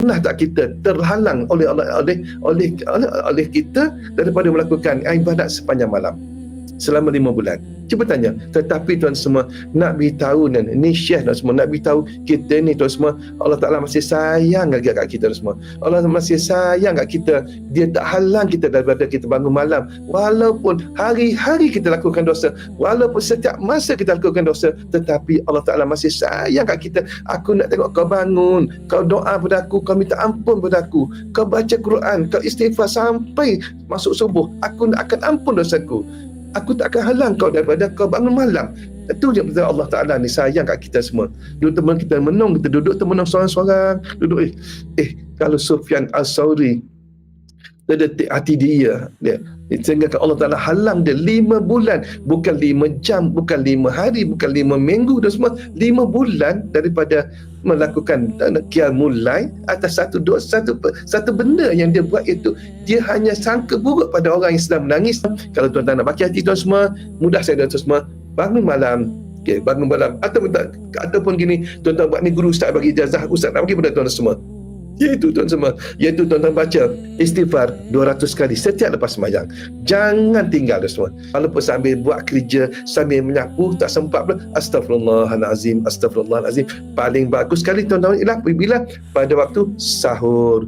Pernah tak kita terhalang oleh kita daripada melakukan ibadat sepanjang malam selama 5 bulan? Cuba tanya. Tetapi tuan semua, nak beritahu ni Syekh tuan semua, nak beritahu kita ni tuan semua, Allah Ta'ala masih sayang lagi kat kita tuan semua. Allah masih sayang kat kita. Dia tak halang kita daripada kita bangun malam. Walaupun hari-hari kita lakukan dosa, walaupun setiap masa kita lakukan dosa, tetapi Allah Ta'ala masih sayang kat kita. Aku nak tengok kau bangun, kau doa pada aku, kau minta ampun pada aku, kau baca Quran, kau istighfar sampai masuk subuh. Aku akan ampun dosaku. Aku tak akan halang kau daripada kau bangun malam. Itu je betul Allah Ta'ala ni sayang kat kita semua. Duduk teman kita menung, kita duduk termenung seorang-seorang. Duduk kalau Sufyan Al-Sawri terdetik hati dia sehingga Allah Ta'ala halang dia 5 bulan, bukan 5 jam, bukan 5 hari, bukan 5 minggu dan semua, 5 bulan daripada melakukan qiyamul lail atas satu benda yang dia buat. Itu dia hanya sangka buruk pada orang yang sedang menangis. Kalau tuan-tuan nak baki hati tuan semua, mudah saya tuan semua, bangun malam. Bangun malam ataupun gini, tuan-tuan buat ni, guru ustaz bagi ijazah, ustaz nak bagi pada tuan semua, iaitu tuan-tuan baca istighfar 200 kali setiap lepas sembahyang. Jangan tinggal semua. Walaupun sambil buat kerja, sambil menyapu, tak sempat pula, astagfirullahalazim, astagfirullahalazim. Paling bagus sekali tuan-tuan ialah bila pada waktu sahur.